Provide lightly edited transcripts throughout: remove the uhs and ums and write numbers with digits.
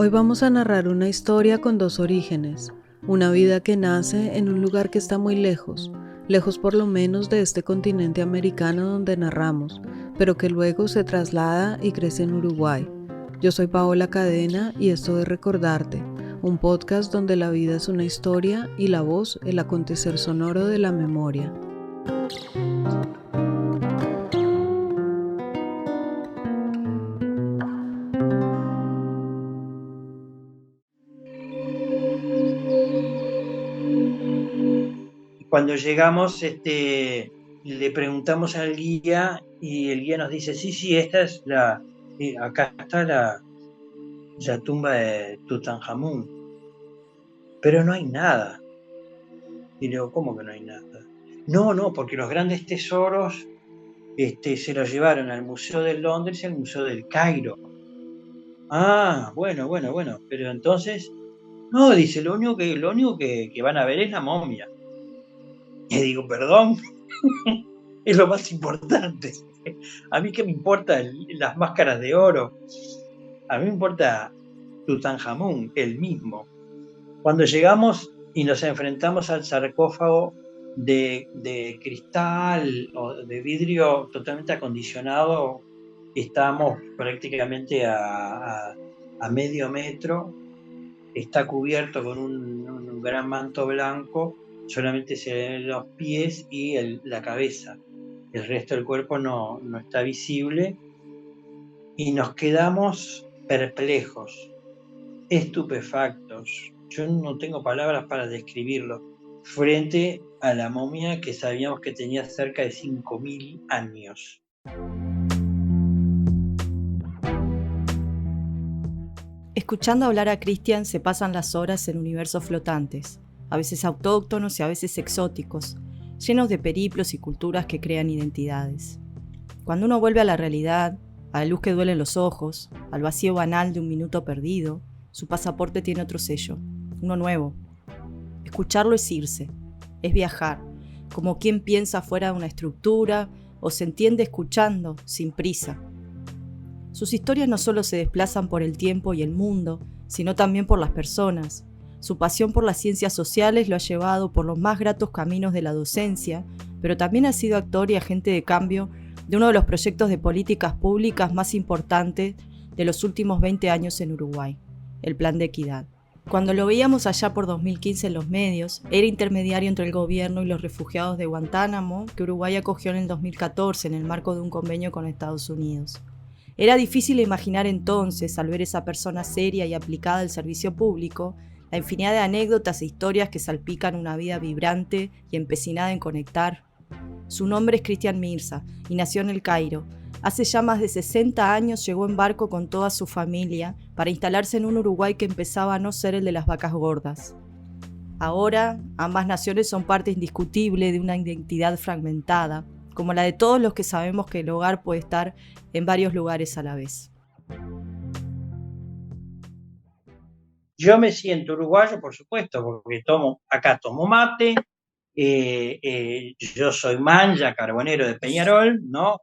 Hoy vamos a narrar una historia con dos orígenes, una vida que nace en un lugar que está muy lejos, lejos por lo menos de este continente americano donde narramos, pero que luego se traslada y crece en Uruguay. Yo soy Paola Cadena y esto es Recordarte, un podcast donde la vida es una historia y la voz el acontecer sonoro de la memoria. Cuando llegamos, le preguntamos al guía y el guía nos dice, sí, esta es acá está la tumba de Tutankamón, pero no hay nada. Y le digo, ¿cómo que no hay nada? No, porque los grandes tesoros se los llevaron al Museo de Londres y al Museo del Cairo. Ah, bueno, pero entonces, no, dice, lo único que van a ver es la momia. Y digo, perdón. Es lo más importante. A mí qué me importan las máscaras de oro. A mí me importa Tutankamón, el mismo. Cuando llegamos y nos enfrentamos al sarcófago de cristal o de vidrio totalmente acondicionado, estábamos prácticamente a medio metro. Está cubierto con un gran manto blanco, solamente se ven los pies y la cabeza. El resto del cuerpo no está visible y nos quedamos perplejos, estupefactos. Yo no tengo palabras para describirlo, frente a la momia que sabíamos que tenía cerca de 5.000 años. Escuchando hablar a Cristian se pasan las horas en universos flotantes, a veces autóctonos y a veces exóticos, llenos de periplos y culturas que crean identidades. Cuando uno vuelve a la realidad, a la luz que duele en los ojos, al vacío banal de un minuto perdido, su pasaporte tiene otro sello, uno nuevo. Escucharlo es irse, es viajar, como quien piensa fuera de una estructura o se entiende escuchando, sin prisa. Sus historias no solo se desplazan por el tiempo y el mundo, sino también por las personas. Su pasión por las ciencias sociales lo ha llevado por los más gratos caminos de la docencia, pero también ha sido actor y agente de cambio de uno de los proyectos de políticas públicas más importantes de los últimos 20 años en Uruguay, el Plan de Equidad. Cuando lo veíamos allá por 2015 en los medios, era intermediario entre el gobierno y los refugiados de Guantánamo, que Uruguay acogió en el 2014 en el marco de un convenio con Estados Unidos. Era difícil imaginar entonces, al ver esa persona seria y aplicada al servicio público, la infinidad de anécdotas e historias que salpican una vida vibrante y empecinada en conectar. Su nombre es Cristian Mirza y nació en El Cairo. Hace ya más de 60 años llegó en barco con toda su familia para instalarse en un Uruguay que empezaba a no ser el de las vacas gordas. Ahora, ambas naciones son parte indiscutible de una identidad fragmentada, como la de todos los que sabemos que el hogar puede estar en varios lugares a la vez. Yo me siento uruguayo, por supuesto, porque acá tomo mate, yo soy manja, carbonero de Peñarol, ¿no?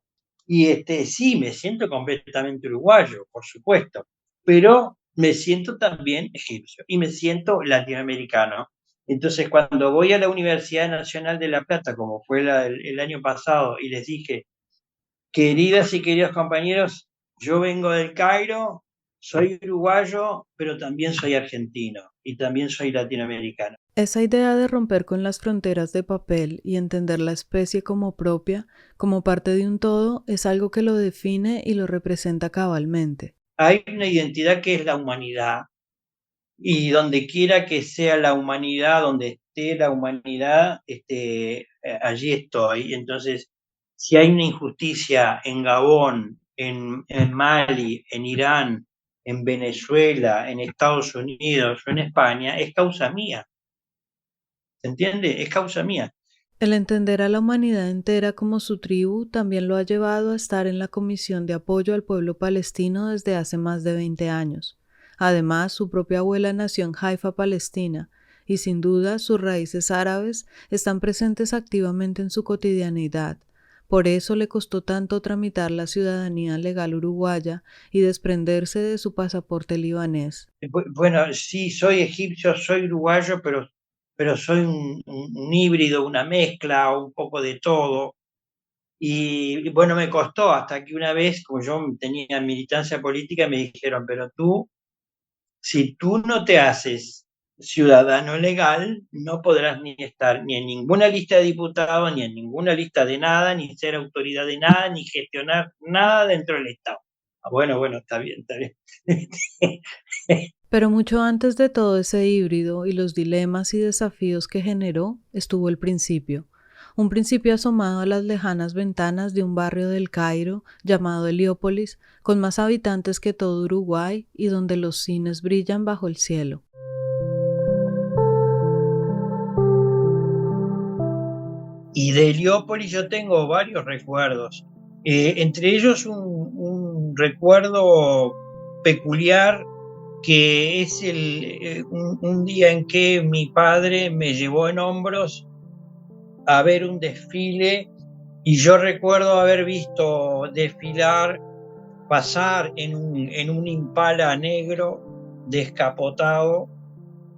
Y sí, me siento completamente uruguayo, por supuesto, pero me siento también egipcio y me siento latinoamericano. Entonces, cuando voy a la Universidad Nacional de La Plata, como fue el año pasado, y les dije, queridas y queridos compañeros, yo vengo del Cairo, soy uruguayo, pero también soy argentino y también soy latinoamericano. Esa idea de romper con las fronteras de papel y entender la especie como propia, como parte de un todo, es algo que lo define y lo representa cabalmente. Hay una identidad que es la humanidad, y donde quiera que sea la humanidad, donde esté la humanidad, allí estoy. Entonces, si hay una injusticia en Gabón, en Mali, en Irán, en Venezuela, en Estados Unidos o en España, es causa mía. ¿Se entiende? Es causa mía. El entender a la humanidad entera como su tribu también lo ha llevado a estar en la Comisión de Apoyo al Pueblo Palestino desde hace más de 20 años. Además, su propia abuela nació en Haifa, Palestina, y sin duda sus raíces árabes están presentes activamente en su cotidianidad, Por eso le costó tanto tramitar la ciudadanía legal uruguaya y desprenderse de su pasaporte libanés. Bueno, sí, soy egipcio, soy uruguayo, pero soy un híbrido, una mezcla, un poco de todo. Y bueno, me costó hasta que una vez, como yo tenía militancia política, me dijeron, pero tú, si tú no te haces ciudadano legal, no podrás ni estar ni en ninguna lista de diputados, ni en ninguna lista de nada, ni ser autoridad de nada, ni gestionar nada dentro del Estado. Ah, bueno, está bien, está bien. Pero mucho antes de todo ese híbrido y los dilemas y desafíos que generó, estuvo el principio. Un principio asomado a las lejanas ventanas de un barrio del Cairo llamado Heliópolis, con más habitantes que todo Uruguay y donde los cines brillan bajo el cielo. Y de Heliópolis yo tengo varios recuerdos, entre ellos un recuerdo peculiar que es un día en que mi padre me llevó en hombros a ver un desfile y yo recuerdo haber visto desfilar, pasar en un Impala negro descapotado,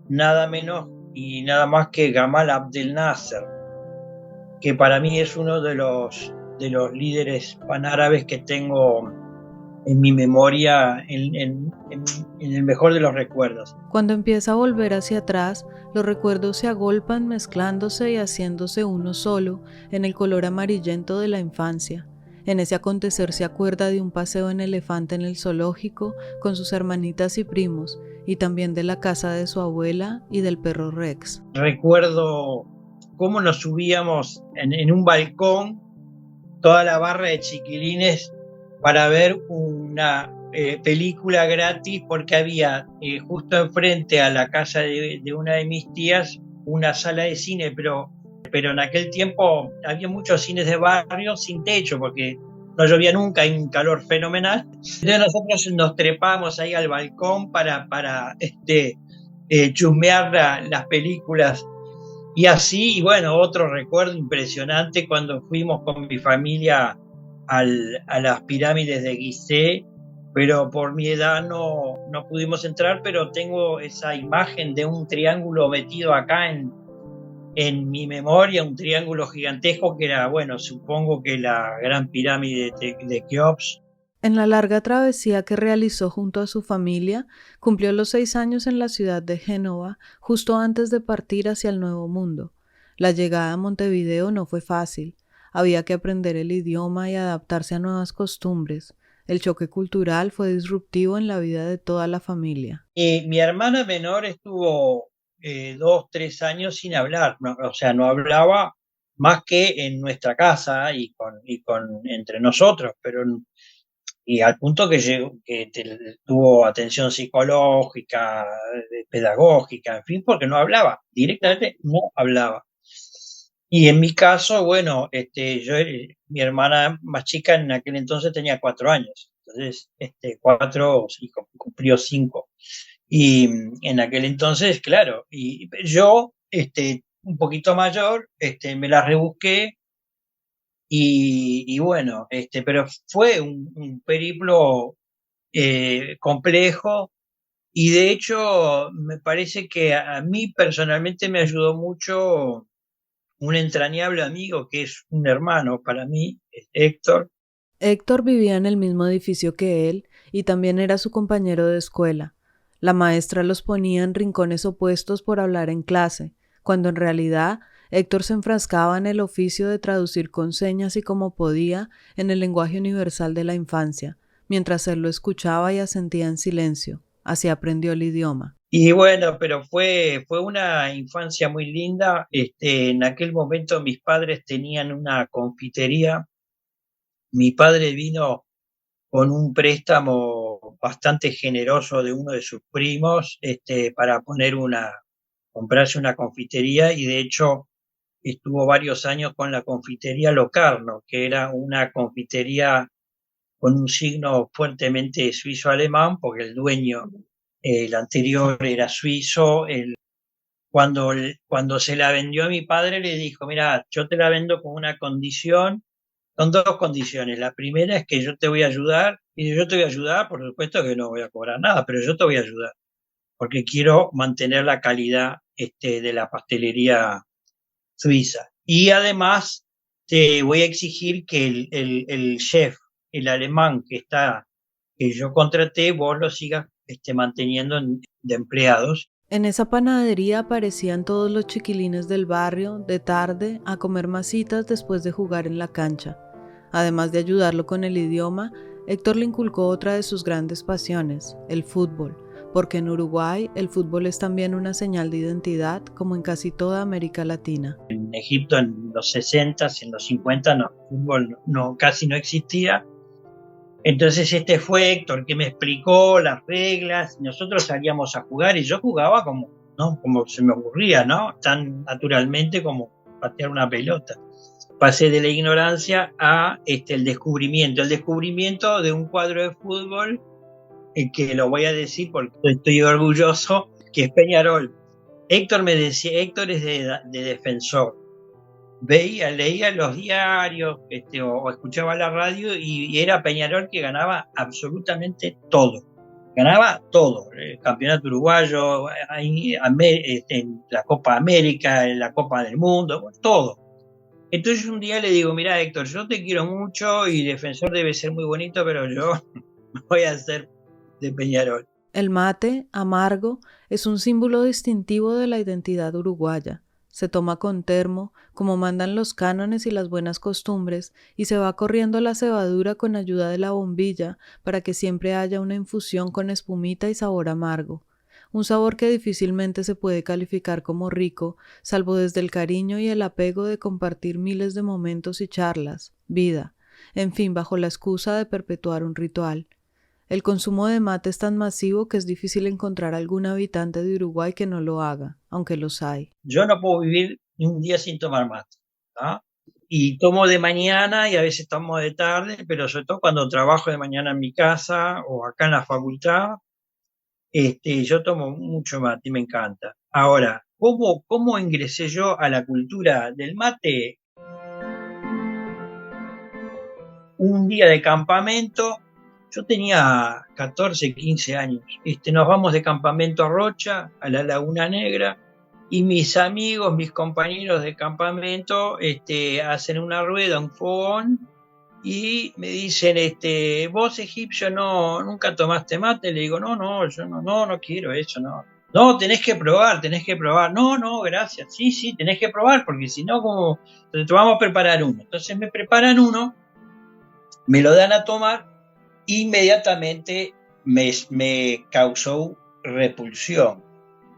nada menos y nada más que Gamal Abdel Nasser, que para mí es uno de los líderes panárabes que tengo en mi memoria, en el mejor de los recuerdos. Cuando empieza a volver hacia atrás, los recuerdos se agolpan mezclándose y haciéndose uno solo en el color amarillento de la infancia. En ese acontecer se acuerda de un paseo en elefante en el zoológico con sus hermanitas y primos, y también de la casa de su abuela y del perro Rex. Recuerdo cómo nos subíamos en un balcón, toda la barra de chiquilines, para ver una película gratis, porque había justo enfrente a la casa de una de mis tías una sala de cine, pero en aquel tiempo había muchos cines de barrio sin techo, porque no llovía nunca, hay un calor fenomenal. Entonces nosotros nos trepamos ahí al balcón para chusmear las películas. Y así, y bueno, otro recuerdo impresionante cuando fuimos con mi familia a las pirámides de Gizeh, pero por mi edad no pudimos entrar, pero tengo esa imagen de un triángulo metido acá en mi memoria, un triángulo gigantesco que era, bueno, supongo que la gran pirámide de Keops. En la larga travesía que realizó junto a su familia, cumplió los 6 años en la ciudad de Génova, justo antes de partir hacia el Nuevo Mundo. La llegada a Montevideo no fue fácil. Había que aprender el idioma y adaptarse a nuevas costumbres. El choque cultural fue disruptivo en la vida de toda la familia. Y mi hermana menor estuvo 2, 3 años sin hablar, o sea, no hablaba más que en nuestra casa y con entre nosotros, pero y al punto que llegó, tuvo atención psicológica, pedagógica, en fin, porque no hablaba, directamente no hablaba. Y en mi caso, bueno, mi hermana más chica en aquel entonces tenía 4 años, entonces 4 y cumplió 5. Y en aquel entonces, claro, y yo, un poquito mayor, me la rebusqué y bueno, pero fue un periplo complejo y de hecho me parece que a mí personalmente me ayudó mucho un entrañable amigo que es un hermano para mí, Héctor. Héctor vivía en el mismo edificio que él y también era su compañero de escuela. La maestra los ponía en rincones opuestos por hablar en clase, cuando en realidad Héctor se enfrascaba en el oficio de traducir con señas y como podía en el lenguaje universal de la infancia, mientras él lo escuchaba y asentía en silencio. Así aprendió el idioma. Y bueno, pero fue una infancia muy linda. En aquel momento mis padres tenían una confitería. Mi padre vino con un préstamo bastante generoso de uno de sus primos, para comprarse una confitería, y de hecho estuvo varios años con la confitería Locarno, que era una confitería con un signo fuertemente suizo-alemán, porque el dueño, el anterior, era suizo. Cuando se la vendió a mi padre, le dijo, mira, yo te la vendo con una condición, con dos condiciones. La primera es que yo te voy a ayudar, y si yo te voy a ayudar, por supuesto que no voy a cobrar nada, pero yo te voy a ayudar, porque quiero mantener la calidad de la pastelería suiza. Y además te voy a exigir que el chef, el alemán que yo contraté, vos lo sigas manteniendo de empleados. En esa panadería aparecían todos los chiquilines del barrio, de tarde, a comer masitas después de jugar en la cancha. Además de ayudarlo con el idioma, Héctor le inculcó otra de sus grandes pasiones, el fútbol, porque en Uruguay el fútbol es también una señal de identidad, como en casi toda América Latina. En Egipto en los 60, en los 50, no, el fútbol casi no existía. Entonces fue Héctor que me explicó las reglas, nosotros salíamos a jugar y yo jugaba como se me ocurría, ¿no? Tan naturalmente como patear una pelota. Pasé de la ignorancia a el descubrimiento de un cuadro de fútbol, que lo voy a decir porque estoy orgulloso, que es Peñarol. Héctor me decía, Héctor es de Defensor. Leía los diarios o escuchaba la radio y era Peñarol que ganaba absolutamente todo. Ganaba todo, el campeonato uruguayo, en la Copa América, en la Copa del Mundo, todo. Entonces un día le digo, mira Héctor, yo te quiero mucho y Defensor debe ser muy bonito, pero yo voy a ser de Peñarol. El mate, amargo, es un símbolo distintivo de la identidad uruguaya. Se toma con termo, como mandan los cánones y las buenas costumbres, y se va corriendo la cebadura con ayuda de la bombilla para que siempre haya una infusión con espumita y sabor amargo. Un sabor que difícilmente se puede calificar como rico, salvo desde el cariño y el apego de compartir miles de momentos y charlas, vida, en fin, bajo la excusa de perpetuar un ritual. El consumo de mate es tan masivo que es difícil encontrar algún habitante de Uruguay que no lo haga, aunque los hay. Yo no puedo vivir ni un día sin tomar mate, ¿no? Y tomo de mañana y a veces tomo de tarde, pero sobre todo cuando trabajo de mañana en mi casa o acá en la facultad, yo tomo mucho mate y me encanta. Ahora, ¿cómo ingresé yo a la cultura del mate? Un día de campamento, yo tenía 14, 15 años. Nos vamos de campamento a Rocha, a la Laguna Negra, y mis amigos, mis compañeros de campamento, hacen una rueda, un fogón, y me dicen, vos egipcio nunca tomaste mate. Le digo, yo no quiero eso, no. No, tenés que probar. No, gracias. Sí, tenés que probar, porque si no, como te vamos a preparar uno. Entonces me preparan uno, me lo dan a tomar, inmediatamente me causó repulsión.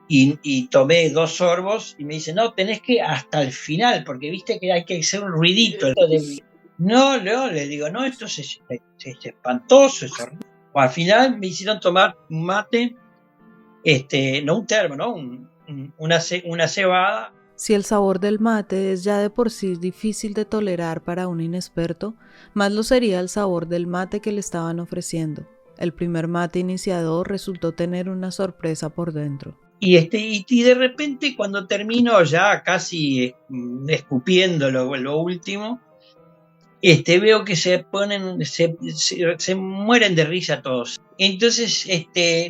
Y tomé 2 sorbos y me dicen, no, tenés que hasta el final, porque viste que hay que hacer un ruidito. No, le digo, no, esto es espantoso, es horrible. O al final me hicieron tomar un mate, no un termo, ¿no? Una cebada. Si el sabor del mate es ya de por sí difícil de tolerar para un inexperto, más lo sería el sabor del mate que le estaban ofreciendo. El primer mate iniciador resultó tener una sorpresa por dentro. Y de repente cuando termino ya casi escupiendo lo último, veo que se mueren de risa todos. Entonces,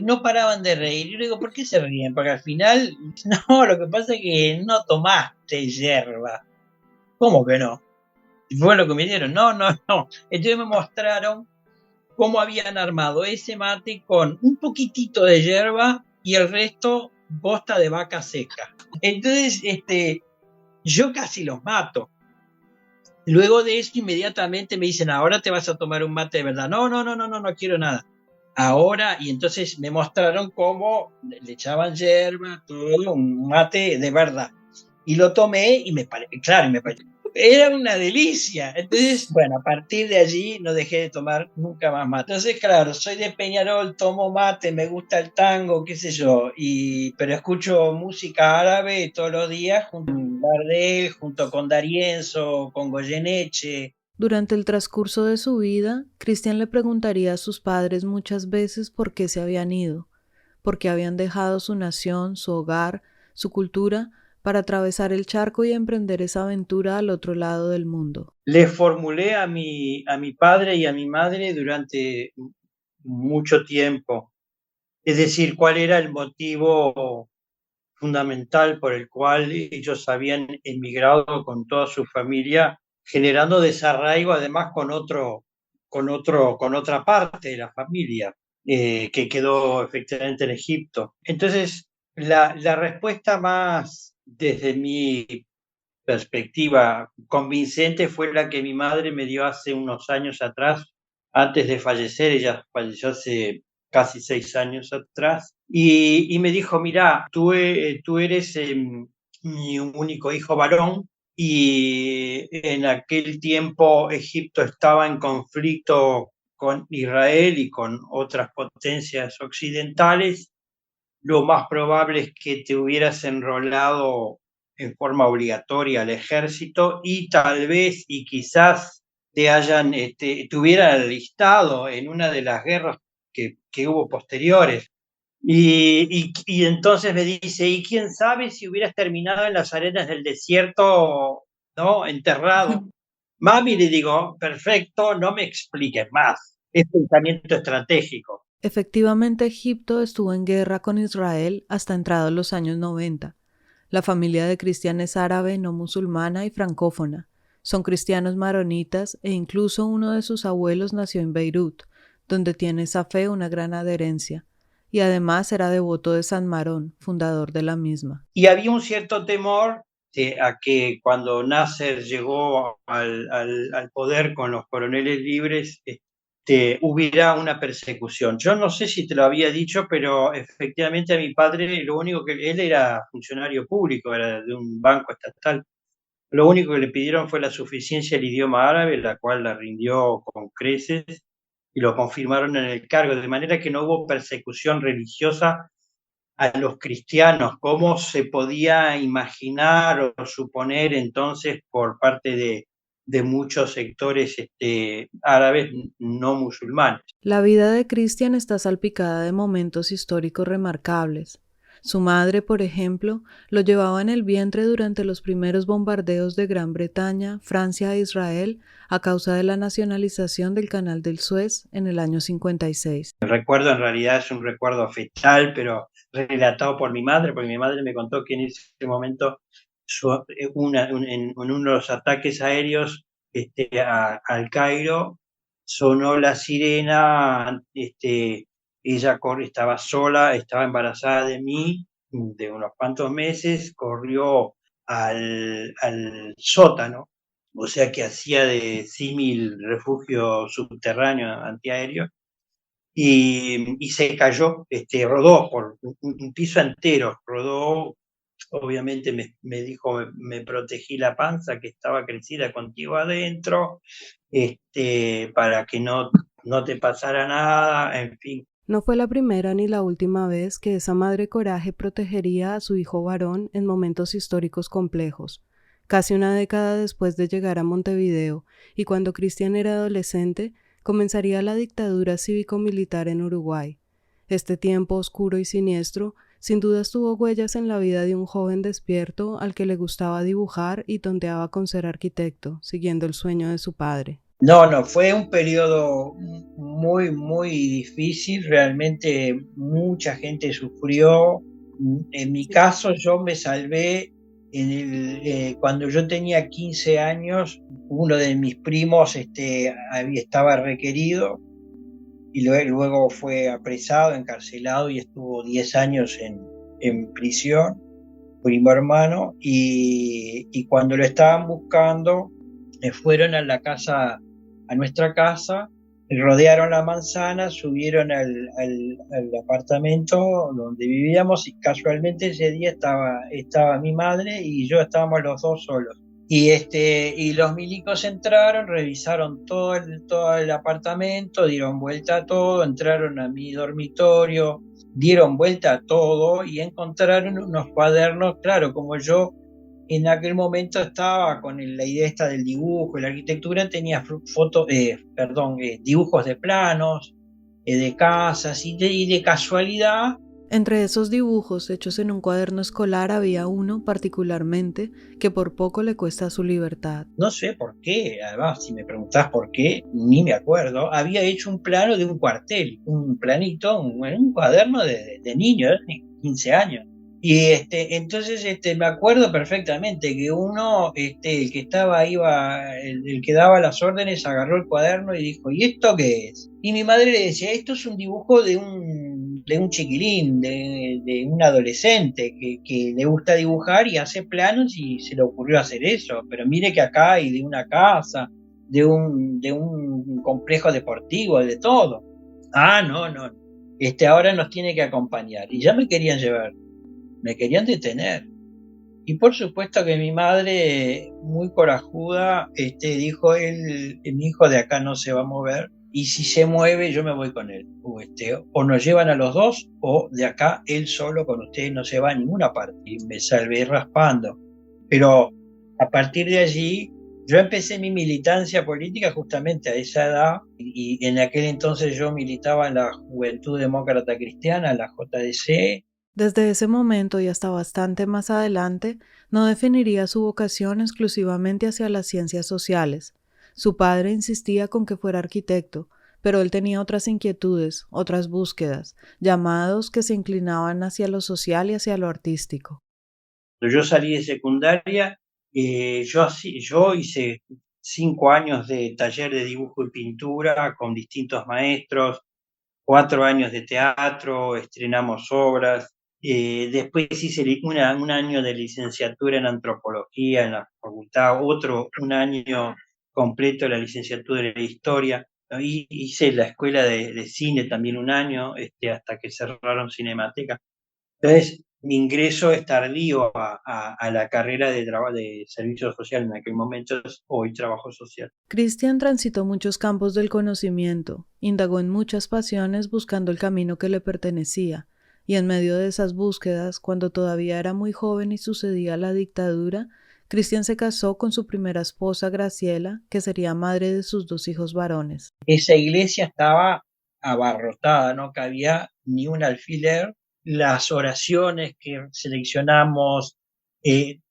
no paraban de reír. Yo digo, ¿por qué se ríen? Porque al final, no, lo que pasa es que no tomaste yerba. ¿Cómo que no? Fue lo que me dieron. No. Entonces me mostraron cómo habían armado ese mate con un poquitito de yerba y el resto bosta de vaca seca. Entonces, yo casi los mato. Luego de eso, inmediatamente me dicen, ahora te vas a tomar un mate de verdad. No quiero nada. Ahora, y entonces me mostraron cómo le echaban yerba, todo, un mate de verdad. Y lo tomé y me pareció, era una delicia. Entonces, bueno, a partir de allí no dejé de tomar nunca más mate. Entonces, claro, soy de Peñarol, tomo mate, me gusta el tango, qué sé yo, pero escucho música árabe todos los días, junto con Gardel, junto con D'Arienzo, con Goyeneche. Durante el transcurso de su vida, Cristian le preguntaría a sus padres muchas veces por qué se habían ido, por qué habían dejado su nación, su hogar, su cultura, para atravesar el charco y emprender esa aventura al otro lado del mundo? Le formulé a mi padre y a mi madre durante mucho tiempo, es decir, cuál era el motivo fundamental por el cual ellos habían emigrado con toda su familia, generando desarraigo además con otra parte de la familia, que quedó efectivamente en Egipto. Entonces, la respuesta más desde mi perspectiva convincente fue la que mi madre me dio hace unos años atrás, antes de fallecer. Ella falleció hace casi 6 años atrás, y me dijo: mira, tú eres mi único hijo varón, y en aquel tiempo Egipto estaba en conflicto con Israel y con otras potencias occidentales. Lo más probable es que te hubieras enrolado en forma obligatoria al ejército, y tal vez y quizás te hubieran alistado en una de las guerras que hubo posteriores. Y entonces me dice: y quién sabe si hubieras terminado en las arenas del desierto, ¿no?, enterrado. Mami, le digo, perfecto, no me expliques más. Es pensamiento estratégico. Efectivamente, Egipto estuvo en guerra con Israel hasta entrados los años 90. La familia de Cristian es árabe, no musulmana y francófona. Son cristianos maronitas e incluso uno de sus abuelos nació en Beirut, donde tiene esa fe una gran adherencia. Y además era devoto de San Marón, fundador de la misma. Y había un cierto temor a que cuando Nasser llegó al poder con los coroneles libres, hubiera una persecución. Yo no sé si te lo había dicho, pero efectivamente a mi padre, lo único que él era funcionario público, era de un banco estatal. Lo único que le pidieron fue la suficiencia del idioma árabe, la cual la rindió con creces, y lo confirmaron en el cargo, de manera que no hubo persecución religiosa a los cristianos, como se podía imaginar o suponer entonces por parte de muchos sectores árabes no musulmanes. La vida de Cristian está salpicada de momentos históricos remarcables. Su madre, por ejemplo, lo llevaba en el vientre durante los primeros bombardeos de Gran Bretaña, Francia e Israel a causa de la nacionalización del Canal del Suez en el año 56. El recuerdo en realidad es un recuerdo fetal, pero relatado por mi madre, porque mi madre me contó que en ese momento en uno de los ataques aéreos al Cairo sonó la sirena. Ella estaba sola, estaba embarazada de mí, de unos cuantos meses, corrió al sótano, o sea que hacía de símil refugio subterráneo antiaéreo, y se cayó, rodó por un piso entero, rodó. Obviamente me dijo: me protegí la panza que estaba crecida contigo adentro, para que no te pasara nada, en fin. No fue la primera ni la última vez que esa madre coraje protegería a su hijo varón en momentos históricos complejos. Casi una década después de llegar a Montevideo, y cuando Cristian era adolescente, comenzaría la dictadura cívico-militar en Uruguay. Este tiempo oscuro y siniestro sin dudas tuvo huellas en la vida de un joven despierto al que le gustaba dibujar y tonteaba con ser arquitecto, siguiendo el sueño de su padre. No, fue un periodo muy, muy difícil. Realmente mucha gente sufrió. En mi caso, yo me salvé cuando yo tenía 15 años. Uno de mis primos estaba requerido, y luego fue apresado, encarcelado, y estuvo 10 años en prisión, primo hermano, y cuando lo estaban buscando, fueron a nuestra casa, rodearon la manzana, subieron al apartamento donde vivíamos, y casualmente ese día estaba mi madre y yo, estábamos los dos solos. Y los milicos entraron, revisaron todo el apartamento, dieron vuelta a todo, entraron a mi dormitorio, dieron vuelta a todo y encontraron unos cuadernos. Claro, como yo en aquel momento estaba con la idea esta del dibujo y la arquitectura, tenía dibujos de planos, de casas, y de casualidad Entre esos dibujos hechos en un cuaderno escolar había uno particularmente que por poco le cuesta su libertad. No sé por qué, además, si me preguntás por qué, ni me acuerdo. Había hecho un plano de un cuartel, un planito, un cuaderno de niño, de 15 años. Y entonces me acuerdo perfectamente que uno, el que estaba ahí, el que daba las órdenes, agarró el cuaderno y dijo, ¿y esto qué es? Y mi madre le decía, esto es un dibujo de un chiquilín, de un adolescente que le gusta dibujar y hace planos y se le ocurrió hacer eso. Pero mire que acá hay de una casa, de un complejo deportivo, de todo. Ah, no, no. Ahora nos tiene que acompañar. Y ya me querían llevar, me querían detener. Y por supuesto que mi madre, muy corajuda, dijo, mi hijo de acá no se va a mover, y si se mueve yo me voy con él. O nos llevan a los dos, o de acá él solo con ustedes no se va a ninguna parte. Y me salvé raspando. Pero a partir de allí, yo empecé mi militancia política justamente a esa edad, y en aquel entonces yo militaba en la Juventud Demócrata Cristiana, la JDC. Desde ese momento y hasta bastante más adelante, no definiría su vocación exclusivamente hacia las ciencias sociales. Su padre insistía con que fuera arquitecto, pero él tenía otras inquietudes, otras búsquedas, llamados que se inclinaban hacia lo social y hacia lo artístico. Cuando yo salí de secundaria, yo hice 5 años de taller de dibujo y pintura con distintos maestros, 4 años de teatro, estrenamos obras. Después hice un año de licenciatura en antropología en la facultad, un año completo de la licenciatura de historia. Hice la escuela de cine también un año, hasta que cerraron Cinemateca. Entonces, mi ingreso es tardío a la carrera de servicio social en aquel momento, hoy trabajo social. Christian transitó muchos campos del conocimiento, indagó en muchas pasiones buscando el camino que le pertenecía, y en medio de esas búsquedas, cuando todavía era muy joven y sucedía la dictadura, Christian se casó con su primera esposa, Graciela, que sería madre de sus 2 hijos varones. Esa iglesia estaba abarrotada, no cabía ni un alfiler. Las oraciones que seleccionamos,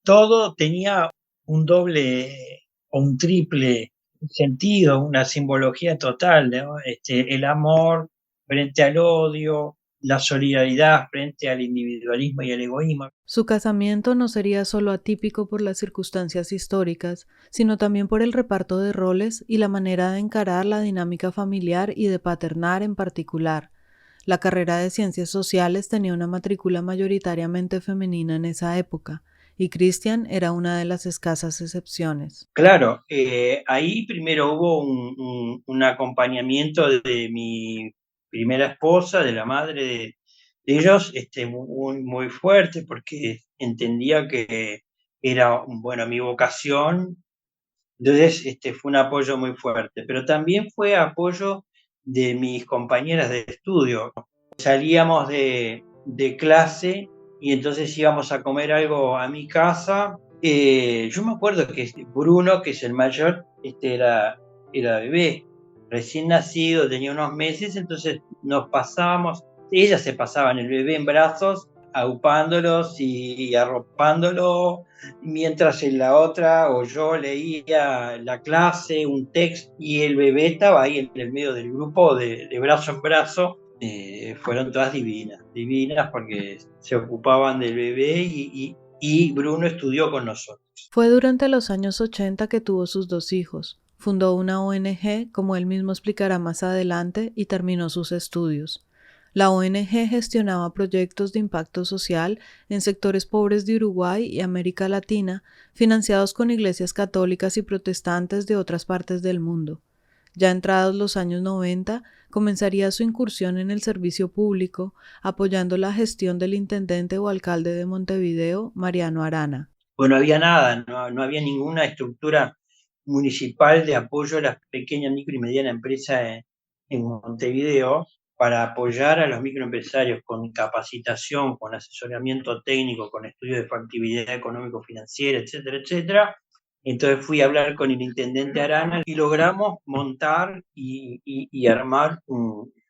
todo tenía un doble o un triple sentido, una simbología total, ¿no? El amor frente al odio, la solidaridad frente al individualismo y el egoísmo. Su casamiento no sería solo atípico por las circunstancias históricas, sino también por el reparto de roles y la manera de encarar la dinámica familiar y de paternar en particular. La carrera de Ciencias Sociales tenía una matrícula mayoritariamente femenina en esa época, y Christian era una de las escasas excepciones. Claro, ahí primero hubo un acompañamiento de mi primera esposa, de la madre de ellos, muy, muy fuerte, porque entendía que era, bueno, mi vocación. Entonces, fue un apoyo muy fuerte, pero también fue apoyo de mis compañeras de estudio. Salíamos de clase y entonces íbamos a comer algo a mi casa. Yo me acuerdo que Bruno, que es el mayor, era bebé, recién nacido, tenía unos meses, entonces nos pasábamos, ellas se pasaban el bebé en brazos, aupándolos y arropándolo, mientras en la otra o yo leía la clase, un texto, y el bebé estaba ahí en el medio del grupo de brazo en brazo. Fueron todas divinas, divinas porque se ocupaban del bebé y Bruno estudió con nosotros. Fue durante los años 80 que tuvo sus 2 hijos. Fundó una ONG, como él mismo explicará más adelante, y terminó sus estudios. La ONG gestionaba proyectos de impacto social en sectores pobres de Uruguay y América Latina, financiados con iglesias católicas y protestantes de otras partes del mundo. Ya entrados los años 90, comenzaría su incursión en el servicio público, apoyando la gestión del intendente o alcalde de Montevideo, Mariano Arana. Pues no había nada, no había ninguna estructura municipal de apoyo a las pequeñas, micro y medianas empresas en Montevideo para apoyar a los microempresarios con capacitación, con asesoramiento técnico, con estudios de factibilidad económico-financiera, etcétera, etcétera. Entonces fui a hablar con el intendente Arana y logramos montar y armar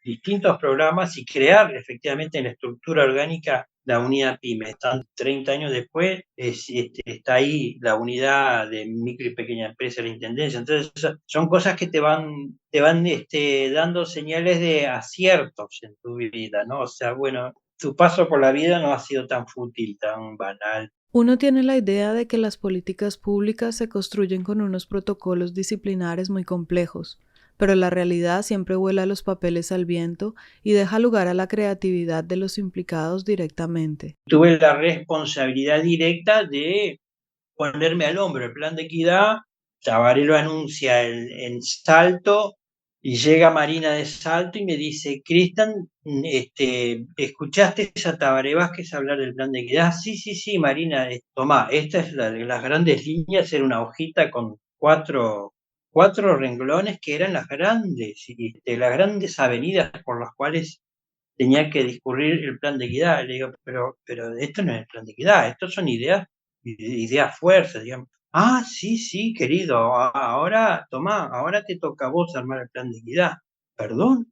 distintos programas y crear efectivamente en la estructura orgánica la unidad PYME. Están 30 años después, está ahí la unidad de micro y pequeña empresa de la Intendencia. Entonces, son cosas que te van dando señales de aciertos en tu vida, ¿no? O sea, bueno, tu paso por la vida no ha sido tan fútil, tan banal. Uno tiene la idea de que las políticas públicas se construyen con unos protocolos disciplinares muy complejos, pero la realidad siempre vuela los papeles al viento y deja lugar a la creatividad de los implicados directamente. Tuve la responsabilidad directa de ponerme al hombro el plan de equidad. Tabaré lo anuncia en Salto y llega Marina de Salto y me dice: Cristian, ¿escuchaste a Tabaré Vázquez hablar del plan de equidad? Sí, Marina, tomá, estas es las grandes líneas, era una hojita con cuatro renglones que eran las grandes avenidas por las cuales tenía que discurrir el plan de equidad. Le digo, pero esto no es el plan de equidad, estos son ideas fuertes, digamos. Sí, querido, ahora te toca a vos armar el plan de equidad. ¿Perdón?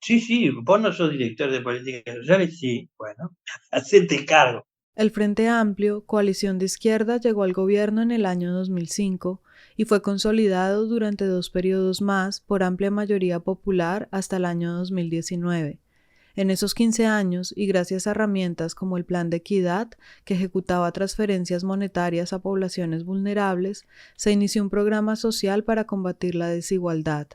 Sí, vos no sos director de políticas sociales. Sí, bueno, hacete cargo. El Frente Amplio, coalición de izquierda, llegó al gobierno en el año 2005 y fue consolidado durante 2 periodos más por amplia mayoría popular hasta el año 2019. En esos 15 años, y gracias a herramientas como el Plan de Equidad, que ejecutaba transferencias monetarias a poblaciones vulnerables, se inició un programa social para combatir la desigualdad.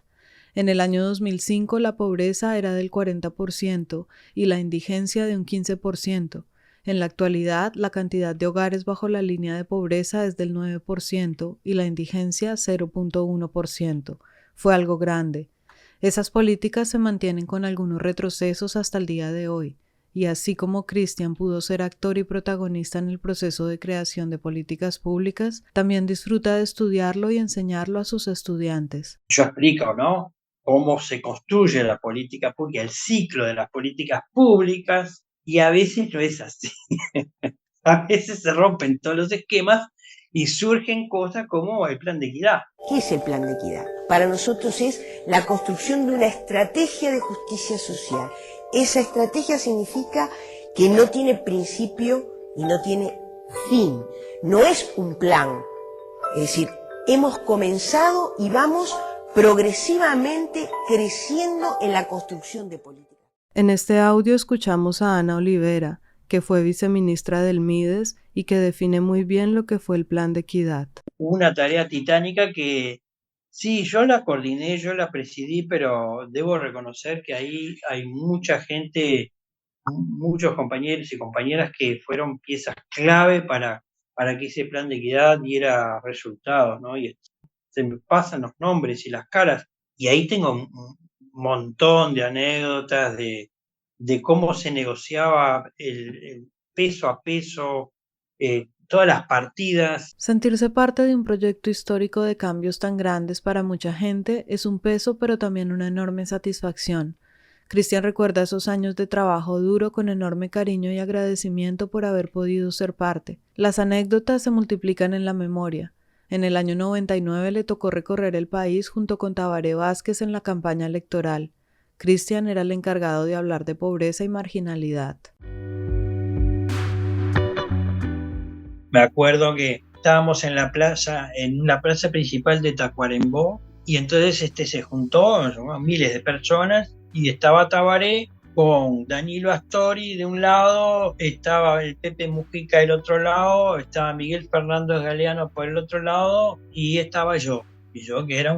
En el año 2005 la pobreza era del 40% y la indigencia de un 15%. En la actualidad, la cantidad de hogares bajo la línea de pobreza es del 9% y la indigencia 0.1%. Fue algo grande. Esas políticas se mantienen con algunos retrocesos hasta el día de hoy, y así como Cristian pudo ser actor y protagonista en el proceso de creación de políticas públicas, también disfruta de estudiarlo y enseñarlo a sus estudiantes. Yo explico, ¿no?, cómo se construye la política pública, el ciclo de las políticas públicas, y a veces no es así. A veces se rompen todos los esquemas y surgen cosas como el plan de equidad. ¿Qué es el plan de equidad? Para nosotros es la construcción de una estrategia de justicia social. Esa estrategia significa que no tiene principio y no tiene fin. No es un plan. Es decir, hemos comenzado y vamos progresivamente creciendo en la construcción de políticas. En este audio escuchamos a Ana Olivera, que fue viceministra del MIDES y que define muy bien lo que fue el plan de equidad. Una tarea titánica que sí, yo la coordiné, yo la presidí, pero debo reconocer que ahí hay mucha gente, muchos compañeros y compañeras que fueron piezas clave para que ese plan de equidad diera resultados, ¿no? Y se me pasan los nombres y las caras, y ahí tengo un montón de anécdotas de cómo se negociaba el peso a peso, todas las partidas. Sentirse parte de un proyecto histórico de cambios tan grandes para mucha gente es un peso, pero también una enorme satisfacción. Cristian recuerda esos años de trabajo duro con enorme cariño y agradecimiento por haber podido ser parte. Las anécdotas se multiplican en la memoria. En el año 99 le tocó recorrer el país junto con Tabaré Vázquez en la campaña electoral. Cristian era el encargado de hablar de pobreza y marginalidad. Me acuerdo que estábamos en la plaza principal de Tacuarembó, y entonces se juntó miles de personas, y estaba Tabaré con Danilo Astori de un lado, estaba el Pepe Mujica del otro lado, estaba Miguel Fernández Galeano por el otro lado, y estaba yo que era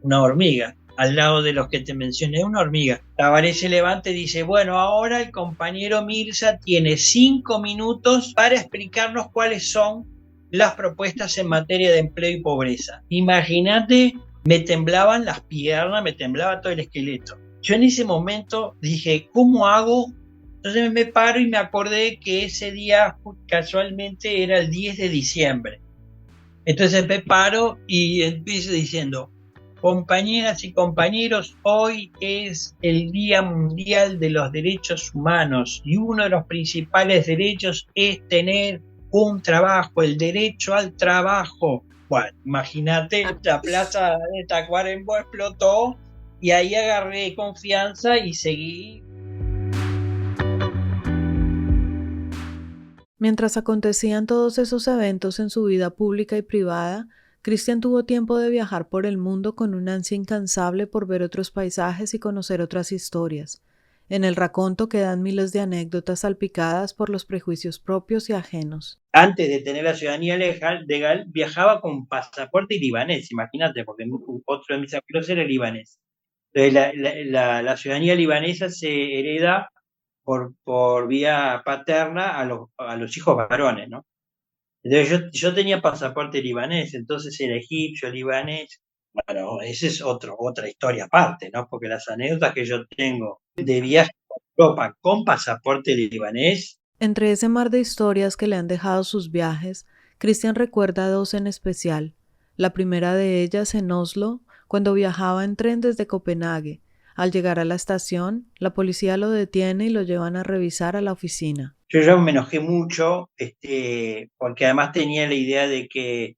una hormiga, al lado de los que te mencioné, una hormiga. Tabaré se levanta y dice: bueno, ahora el compañero Mirza tiene 5 minutos para explicarnos cuáles son las propuestas en materia de empleo y pobreza. Imagínate, me temblaban las piernas, me temblaba todo el esqueleto. Yo en ese momento dije: ¿cómo hago? Entonces me paro y me acordé que ese día casualmente era el 10 de diciembre. Entonces me paro y empiezo diciendo: compañeras y compañeros, hoy es el Día Mundial de los Derechos Humanos y uno de los principales derechos es tener un trabajo, el derecho al trabajo. Bueno, imagínate, la plaza de Tacuarembó explotó y ahí agarré confianza y seguí. Mientras acontecían todos esos eventos en su vida pública y privada, Cristian tuvo tiempo de viajar por el mundo con una ansia incansable por ver otros paisajes y conocer otras historias. En el raconto quedan miles de anécdotas salpicadas por los prejuicios propios y ajenos. Antes de tener la ciudadanía legal, viajaba con pasaporte libanés, imagínate, porque otro de mis abuelos era libanés. Entonces, la ciudadanía libanesa se hereda por vía paterna a los hijos varones, ¿no? Entonces yo tenía pasaporte libanés, entonces era egipcio, libanés. Bueno, esa es otra historia aparte, ¿no? Porque las anécdotas que yo tengo de viaje a Europa con pasaporte libanés. Entre ese mar de historias que le han dejado sus viajes, Cristian recuerda dos en especial. La primera de ellas en Oslo, cuando viajaba en tren desde Copenhague. Al llegar a la estación, la policía lo detiene y lo llevan a revisar a la oficina. Yo ya me enojé mucho, porque además tenía la idea de que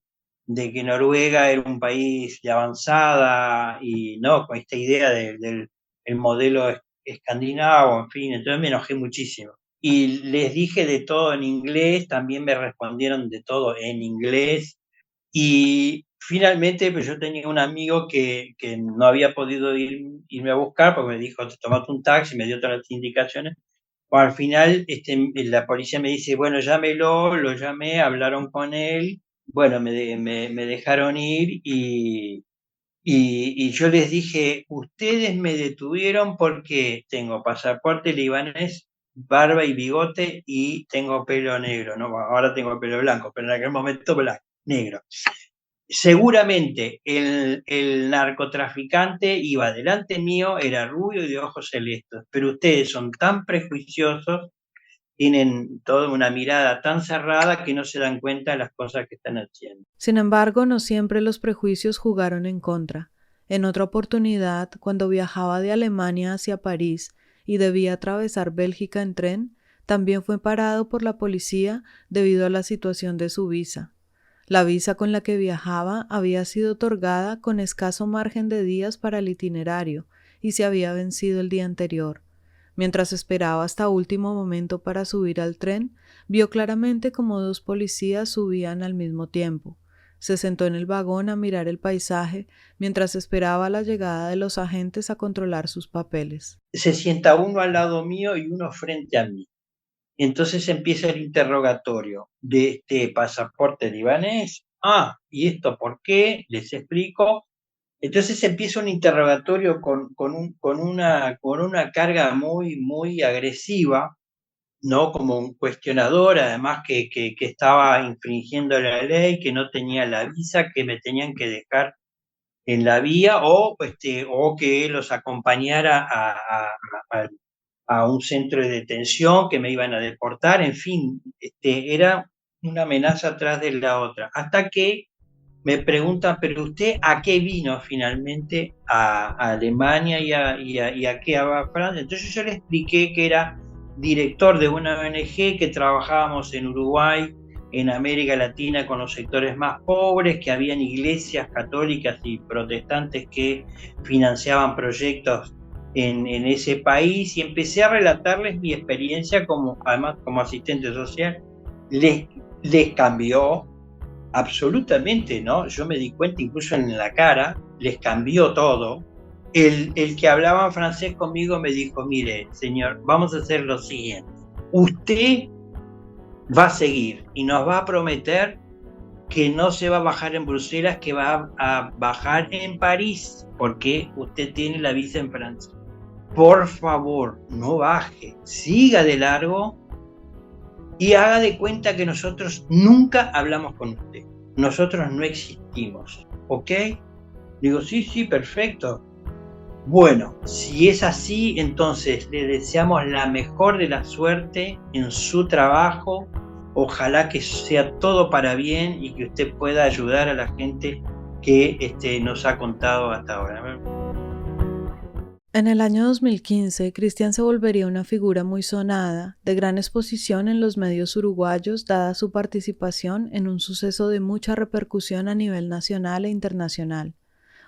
Noruega era un país de avanzada y no, con esta idea del el modelo escandinavo, en fin, entonces me enojé muchísimo. Y les dije de todo en inglés, también me respondieron de todo en inglés. Y finalmente, pues yo tenía un amigo que no había podido irme a buscar porque me dijo, tomate un taxi, me dio todas las indicaciones. Bueno, al final la policía me dice, bueno, llámelo, lo llamé, hablaron con él, bueno, me dejaron ir y yo les dije, ustedes me detuvieron porque tengo pasaporte libanés, barba y bigote y tengo pelo negro, ¿no? Ahora tengo pelo blanco, pero en aquel momento negro. Seguramente el narcotraficante iba delante mío, era rubio y de ojos celestes, pero ustedes son tan prejuiciosos, tienen toda una mirada tan cerrada que no se dan cuenta de las cosas que están haciendo. Sin embargo, no siempre los prejuicios jugaron en contra. En otra oportunidad, cuando viajaba de Alemania hacia París y debía atravesar Bélgica en tren, también fue parado por la policía debido a la situación de su visa. La visa con la que viajaba había sido otorgada con escaso margen de días para el itinerario y se había vencido el día anterior. Mientras esperaba hasta último momento para subir al tren, vio claramente cómo dos policías subían al mismo tiempo. Se sentó en el vagón a mirar el paisaje mientras esperaba la llegada de los agentes a controlar sus papeles. Se sienta uno al lado mío y uno frente a mí. Entonces empieza el interrogatorio de este pasaporte libanés. ¿Y esto por qué? Les explico. Entonces empieza un interrogatorio con una carga muy, muy agresiva, ¿no? Como un cuestionador, además que estaba infringiendo la ley, que no tenía la visa, que me tenían que dejar en la vía o que los acompañara a un centro de detención, que me iban a deportar, en fin, era una amenaza tras de la otra. Hasta que me preguntan, ¿pero usted a qué vino finalmente a Alemania y a qué a Francia? Entonces yo le expliqué que era director de una ONG, que trabajábamos en Uruguay, en América Latina con los sectores más pobres, que habían iglesias católicas y protestantes que financiaban proyectos en ese país, y empecé a relatarles mi experiencia además como asistente social. Les cambió absolutamente, ¿no? Yo me di cuenta incluso en la cara, les cambió todo. El que hablaba en francés conmigo me dijo, mire, señor, vamos a hacer lo siguiente. Usted va a seguir y nos va a prometer que no se va a bajar en Bruselas, que va a bajar en París, porque usted tiene la visa en Francia. Por favor, no baje, siga de largo y haga de cuenta que nosotros nunca hablamos con usted. Nosotros no existimos, ¿ok? Digo, sí, perfecto. Bueno, si es así, entonces le deseamos la mejor de la suerte en su trabajo. Ojalá que sea todo para bien y que usted pueda ayudar a la gente que nos ha contado hasta ahora. En el año 2015, Cristian se volvería una figura muy sonada, de gran exposición en los medios uruguayos, dada su participación en un suceso de mucha repercusión a nivel nacional e internacional.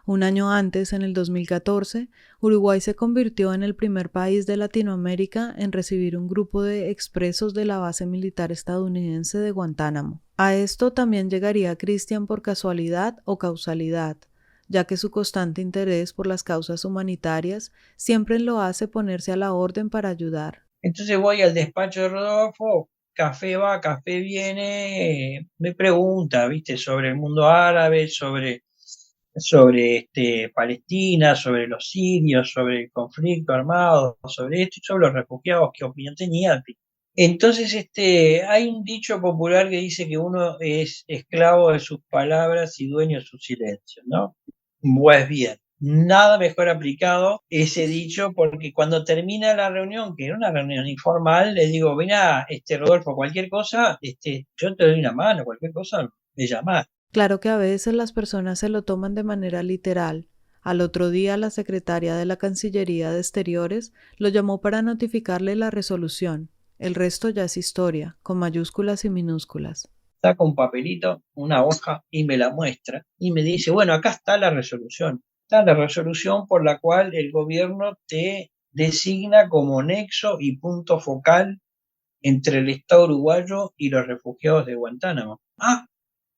Un año antes, en el 2014, Uruguay se convirtió en el primer país de Latinoamérica en recibir un grupo de expresos de la base militar estadounidense de Guantánamo. A esto también llegaría Cristian por casualidad o causalidad, ya que su constante interés por las causas humanitarias siempre lo hace ponerse a la orden para ayudar. Entonces voy al despacho de Rodolfo, café va, café viene, me pregunta, ¿viste? Sobre el mundo árabe, sobre Palestina, sobre los sirios, sobre el conflicto armado, sobre esto y sobre los refugiados, qué opinión tenía. Entonces, hay un dicho popular que dice que uno es esclavo de sus palabras y dueño de su silencio, ¿no? Pues bien, nada mejor aplicado ese dicho, porque cuando termina la reunión, que era una reunión informal, le digo, mira, Rodolfo, cualquier cosa, yo te doy una mano, cualquier cosa, me llamás. Claro que a veces las personas se lo toman de manera literal. Al otro día, la secretaria de la Cancillería de Exteriores lo llamó para notificarle la resolución. El resto ya es historia, con mayúsculas y minúsculas. Saca un papelito, una hoja y me la muestra y me dice, bueno, acá está la resolución. Está la resolución por la cual el gobierno te designa como nexo y punto focal entre el Estado uruguayo y los refugiados de Guantánamo. Ah,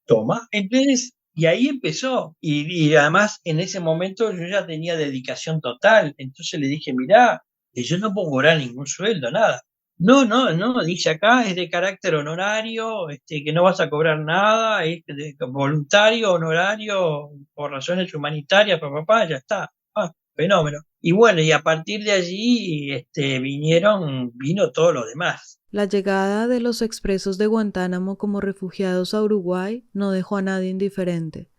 toma. Entonces, y ahí empezó. Y además, en ese momento yo ya tenía dedicación total. Entonces le dije, mirá, yo no puedo cobrar ningún sueldo, nada. No, dice acá, es de carácter honorario, que no vas a cobrar nada, es voluntario, honorario, por razones humanitarias, papá, ya está. Ah, fenómeno. Y bueno, y a partir de allí, vino todo lo demás. La llegada de los expresos de Guantánamo como refugiados a Uruguay no dejó a nadie indiferente.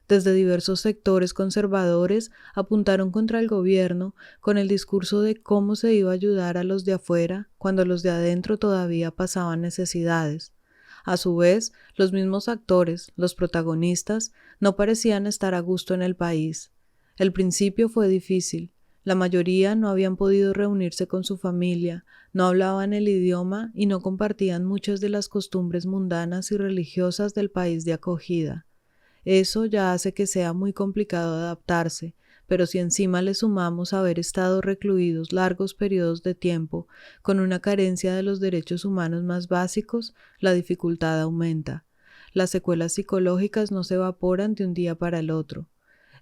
Desde diversos sectores conservadores apuntaron contra el gobierno con el discurso de cómo se iba a ayudar a los de afuera cuando los de adentro todavía pasaban necesidades. A su vez, los mismos actores, los protagonistas, no parecían estar a gusto en el país. El principio fue difícil. La mayoría no habían podido reunirse con su familia, no hablaban el idioma y no compartían muchas de las costumbres mundanas y religiosas del país de acogida. Eso ya hace que sea muy complicado adaptarse, pero si encima le sumamos haber estado recluidos largos periodos de tiempo con una carencia de los derechos humanos más básicos, la dificultad aumenta. Las secuelas psicológicas no se evaporan de un día para el otro.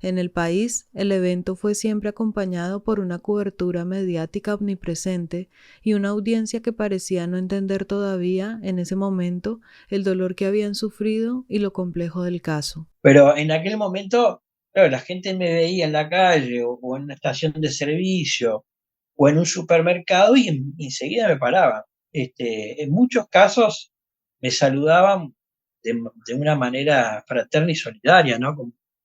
En el país, el evento fue siempre acompañado por una cobertura mediática omnipresente y una audiencia que parecía no entender todavía, en ese momento, el dolor que habían sufrido y lo complejo del caso. Pero en aquel momento, claro, la gente me veía en la calle o en una estación de servicio o en un supermercado y enseguida me paraban. En muchos casos me saludaban de una manera fraterna y solidaria, ¿no?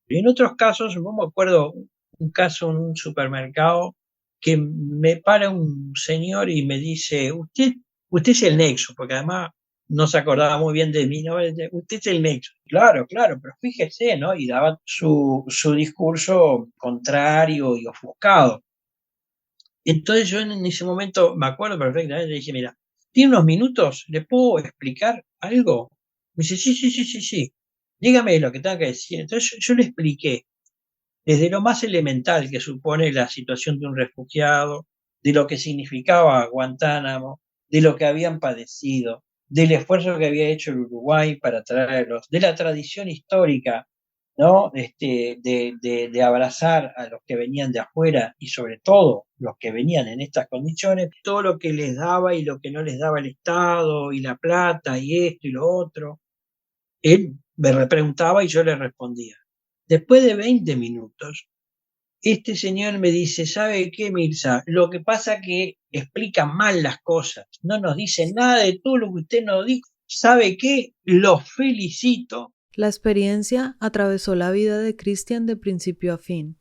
Y en otros casos, yo me acuerdo un caso en un supermercado que me para un señor y me dice, usted es el nexo, porque además no se acordaba muy bien de mí, ¿no? Usted es el nexo. Claro, pero fíjese, ¿no? Y daba su discurso contrario y ofuscado. Entonces yo en ese momento me acuerdo perfectamente, le dije, mira, ¿tiene unos minutos? ¿Le puedo explicar algo? Me dice, sí. Dígame lo que tenga que decir. Entonces yo le expliqué desde lo más elemental que supone la situación de un refugiado, de lo que significaba Guantánamo, de lo que habían padecido, del esfuerzo que había hecho el Uruguay para traerlos, de la tradición histórica, ¿no? De abrazar a los que venían de afuera y sobre todo los que venían en estas condiciones, todo lo que les daba y lo que no les daba el Estado y la plata y esto y lo otro. Él me repreguntaba y yo le respondía. Después de 20 minutos, este señor me dice, ¿sabe qué, Mirza? Lo que pasa que explica mal las cosas, no nos dice nada de todo lo que usted nos dijo. ¿Sabe qué? Lo felicito. La experiencia atravesó la vida de Cristian de principio a fin.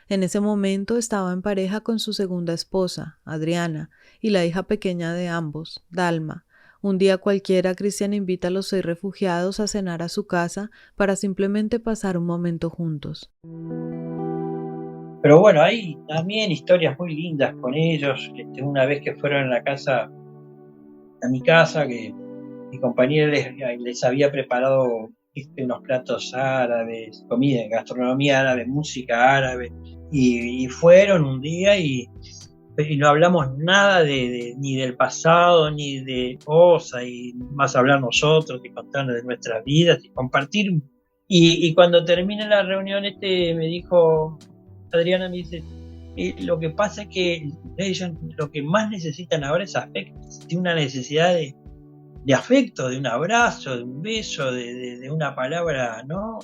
En ese momento estaba en pareja con su segunda esposa, Adriana, y la hija pequeña de ambos, Dalma. Un día cualquiera, Cristian invita a los 6 refugiados a cenar a su casa para simplemente pasar un momento juntos. Pero bueno, hay también historias muy lindas con ellos. Una vez que fueron a mi casa, que mi compañera les había preparado los platos árabes, comida, gastronomía árabe, música árabe, y fueron un día y no hablamos nada ni del pasado, ni de cosas, y más hablar nosotros y contarnos de nuestras vidas y compartir. Y cuando termina la reunión, me dijo, Adriana me dice, lo que pasa es que ellos lo que más necesitan ahora es afecto, tiene una necesidad de afecto, de un abrazo, de un beso, de una palabra, ¿no?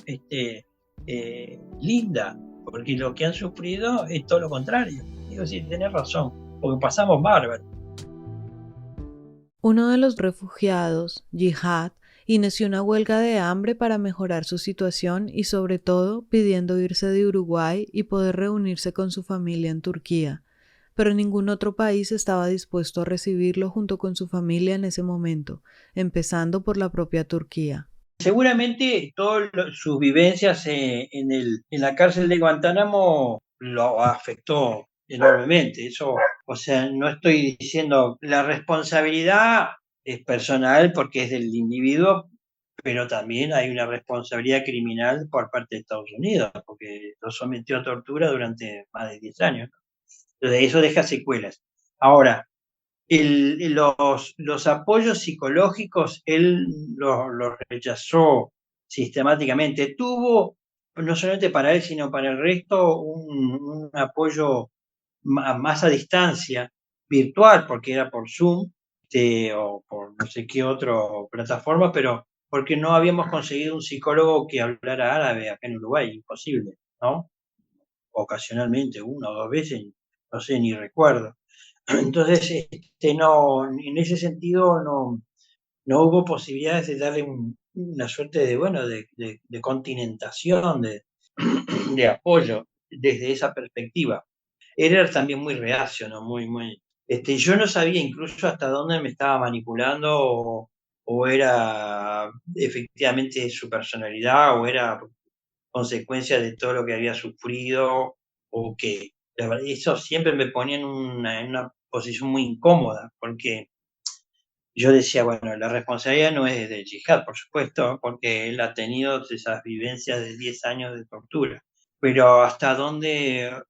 Linda, porque lo que han sufrido es todo lo contrario. Digo, sí, tenés razón, porque pasamos bárbaro. Uno de los refugiados, Jihad, inició una huelga de hambre para mejorar su situación y sobre todo pidiendo irse de Uruguay y poder reunirse con su familia en Turquía, pero ningún otro país estaba dispuesto a recibirlo junto con su familia en ese momento, empezando por la propia Turquía. Seguramente todas sus vivencias en la cárcel de Guantánamo lo afectó enormemente. Eso, o sea, no estoy diciendo la responsabilidad es personal porque es del individuo, pero también hay una responsabilidad criminal por parte de Estados Unidos, porque lo sometió a tortura durante más de 10 años. Entonces, eso deja secuelas. Ahora, los apoyos psicológicos él los rechazó sistemáticamente. Tuvo, no solamente para él, sino para el resto, un apoyo más a distancia, virtual, porque era por Zoom o por no sé qué otra plataforma, pero porque no habíamos conseguido un psicólogo que hablara árabe acá en Uruguay, imposible, ¿no? Ocasionalmente, una o dos veces, no sé, ni recuerdo. Entonces, no, en ese sentido no hubo posibilidades de darle una suerte de continentación, de apoyo desde esa perspectiva. Él era también muy reacio, ¿no? Yo no sabía incluso hasta dónde me estaba manipulando o era efectivamente su personalidad o era consecuencia de todo lo que había sufrido o que la verdad, eso siempre me ponía en una posición muy incómoda porque yo decía, bueno, la responsabilidad no es de Jihad, por supuesto, porque él ha tenido esas vivencias de 10 años de tortura, pero hasta dónde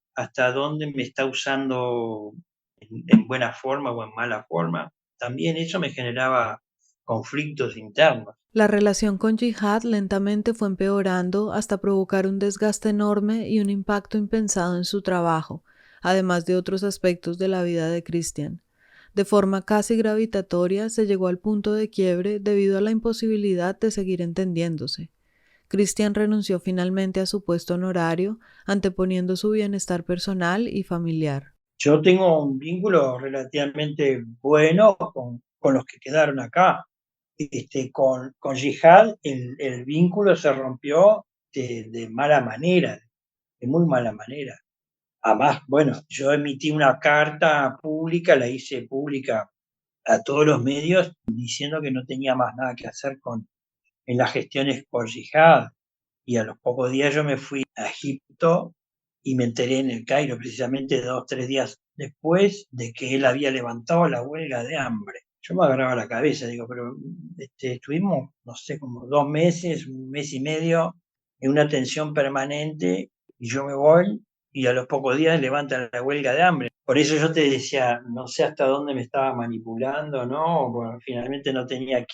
me está usando en buena forma o en mala forma, también eso me generaba conflictos internos. La relación con Jihad lentamente fue empeorando hasta provocar un desgaste enorme y un impacto impensado en su trabajo, además de otros aspectos de la vida de Christian. De forma casi gravitatoria se llegó al punto de quiebre debido a la imposibilidad de seguir entendiéndose. Christian renunció finalmente a su puesto honorario, anteponiendo su bienestar personal y familiar. Yo tengo un vínculo relativamente bueno con los que quedaron acá. Con Jihad el vínculo se rompió de mala manera, de muy mala manera. Además, bueno, yo emití una carta pública, la hice pública a todos los medios, diciendo que no tenía más nada que hacer en las gestiones por Jihad. Y a los pocos días yo me fui a Egipto y me enteré en el Cairo, precisamente 2 o 3 días después de que él había levantado la huelga de hambre. Yo me agarraba la cabeza, digo, pero estuvimos, no sé, como 2 meses, 1 mes y medio, en una tensión permanente, y yo me voy, y a los pocos días levantan la huelga de hambre. Por eso yo te decía, no sé hasta dónde me estaba manipulando, ¿no? Bueno, finalmente no tenía a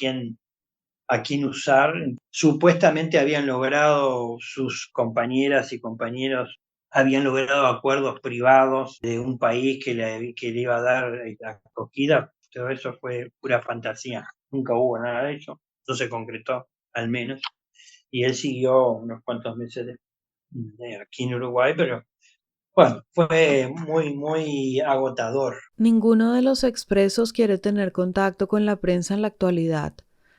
quién usar. Supuestamente habían logrado, sus compañeras y compañeros, habían logrado acuerdos privados de un país que le iba a dar acogida. Todo eso fue pura fantasía. Nunca hubo nada de eso. No se concretó, al menos. Y él siguió unos cuantos meses aquí en Uruguay, pero bueno, fue muy, muy agotador. Ninguno de los expresos quiere tener contacto con la prensa en la actualidad.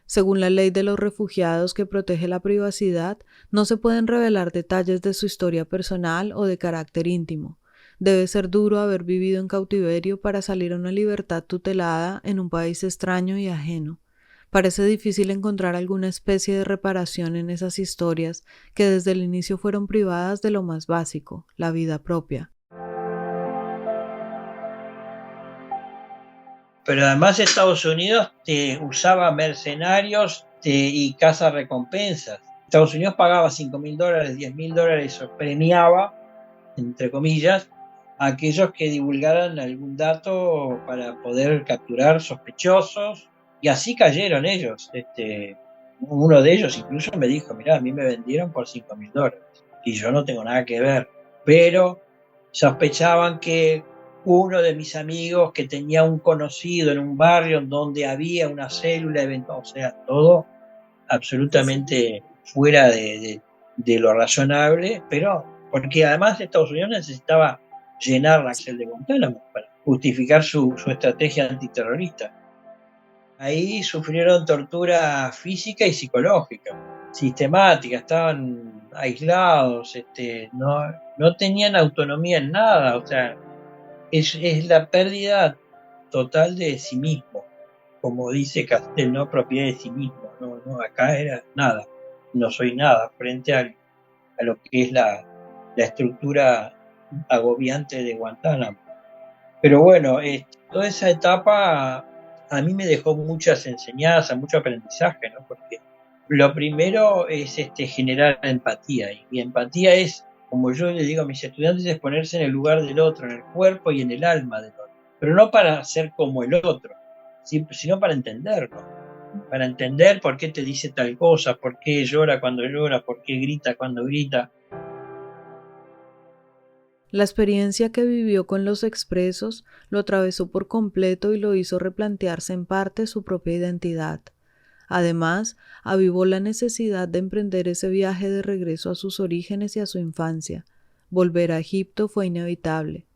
Según la ley de los refugiados que protege la privacidad, no se pueden revelar detalles de su historia personal o de carácter íntimo. Debe ser duro haber vivido en cautiverio para salir a una libertad tutelada en un país extraño y ajeno. Parece difícil encontrar alguna especie de reparación en esas historias que desde el inicio fueron privadas de lo más básico, la vida propia. Pero además Estados Unidos te usaba mercenarios y cazarrecompensas. Estados Unidos pagaba $5.000, $10.000, o premiaba, entre comillas, a aquellos que divulgaran algún dato para poder capturar sospechosos, y así cayeron ellos. Uno de ellos incluso me dijo, mirá, a mí me vendieron por $5.000 y yo no tengo nada que ver, pero sospechaban que uno de mis amigos que tenía un conocido en un barrio donde había una célula, o sea, todo absolutamente fuera de lo razonable, pero porque además Estados Unidos necesitaba llenar la cárcel de Guantánamo para justificar su estrategia antiterrorista. Ahí sufrieron tortura física y psicológica, sistemática, estaban aislados, no tenían autonomía en nada, o sea, es la pérdida total de sí mismo, como dice Castel, ¿no? Propiedad de sí mismo, no, acá era nada, no soy nada frente a lo que es la estructura agobiante de Guantánamo. Pero bueno, toda esa etapa a mí me dejó muchas enseñanzas, mucho aprendizaje, ¿no? Porque lo primero es generar empatía, y empatía es, como yo le digo a mis estudiantes, es ponerse en el lugar del otro, en el cuerpo y en el alma del otro, pero no para ser como el otro, sino para entenderlo, para entender por qué te dice tal cosa, por qué llora cuando llora, por qué grita cuando grita. La experiencia que vivió con los expresos lo atravesó por completo y lo hizo replantearse en parte su propia identidad. Además, avivó la necesidad de emprender ese viaje de regreso a sus orígenes y a su infancia. Volver a Egipto fue inevitable.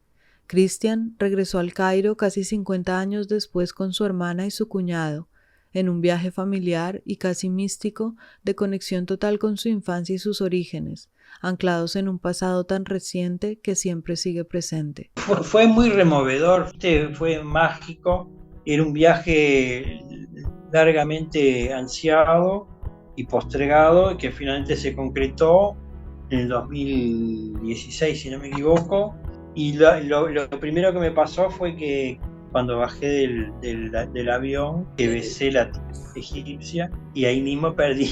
Cristian regresó al Cairo casi 50 años después con su hermana y su cuñado, en un viaje familiar y casi místico de conexión total con su infancia y sus orígenes, anclados en un pasado tan reciente que siempre sigue presente. Fue muy removedor, fue mágico, era un viaje largamente ansiado y postergado, que finalmente se concretó en el 2016, si no me equivoco, y lo primero que me pasó fue que cuando bajé del avión, que besé la egipcia, y ahí mismo perdí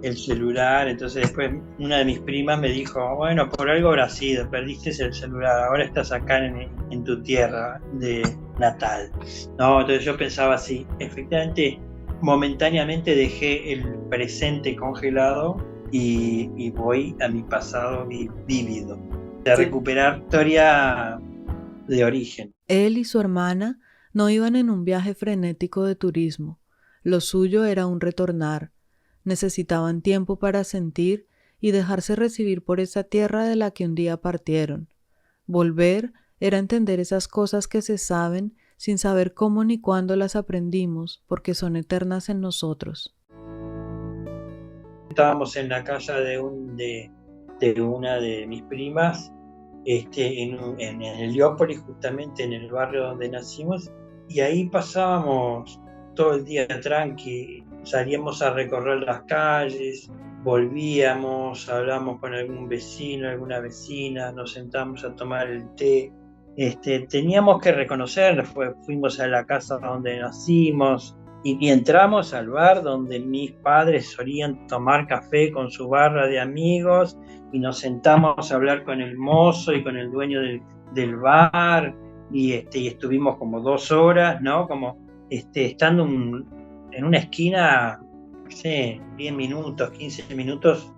el celular. Entonces después una de mis primas me dijo, bueno, por algo habrá sido, perdiste el celular, ahora estás acá en tu tierra de natal. No, entonces yo pensaba así, efectivamente, momentáneamente dejé el presente congelado y voy a mi pasado vívido, de recuperar historia de origen. Él y su hermana no iban en un viaje frenético de turismo, lo suyo era un retornar. Necesitaban tiempo para sentir y dejarse recibir por esa tierra de la que un día partieron. Volver era entender esas cosas que se saben sin saber cómo ni cuándo las aprendimos, porque son eternas en nosotros. Estábamos en la casa de una de mis primas, en Heliópolis, justamente en el barrio donde nacimos, y ahí pasábamos todo el día tranqui. Salíamos a recorrer las calles, volvíamos, hablamos con algún vecino, alguna vecina, nos sentamos a tomar el té. Teníamos que reconocer, fuimos a la casa donde nacimos y entramos al bar donde mis padres solían tomar café con su barra de amigos, y nos sentamos a hablar con el mozo y con el dueño del bar, y estuvimos como 2 horas, ¿no? Como estando en una esquina, no sé, 10 minutos, 15 minutos,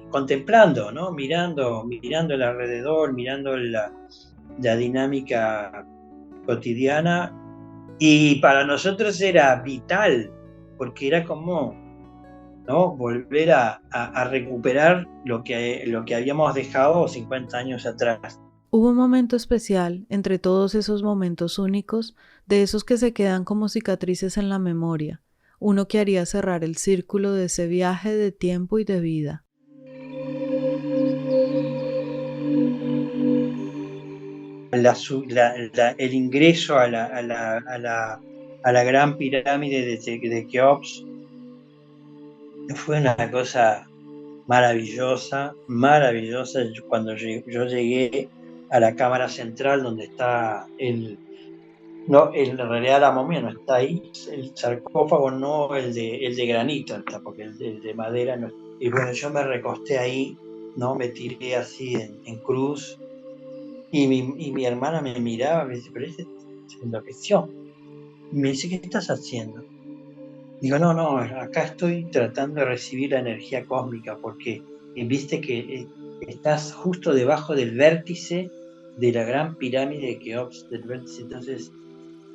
contemplando, ¿no? Mirando el alrededor, mirando la dinámica cotidiana, y para nosotros era vital, porque era como, ¿no? Volver a recuperar lo que habíamos dejado 50 años atrás. Hubo un momento especial entre todos esos momentos únicos, de esos que se quedan como cicatrices en la memoria, uno que haría cerrar el círculo de ese viaje de tiempo y de vida. El ingreso a la gran pirámide de Keops fue una cosa maravillosa. Cuando yo llegué a la cámara central donde está en realidad la momia no está ahí, el sarcófago no, el de granito está, porque el de madera no está. Y bueno, yo me recosté ahí, ¿no? Me tiré así en cruz. Y mi hermana me miraba, me dice, pero ese se enloqueció. Y me dice, ¿qué estás haciendo? Digo, no, acá estoy tratando de recibir la energía cósmica, porque viste que estás justo debajo del vértice de la gran pirámide de Keops, del vértice.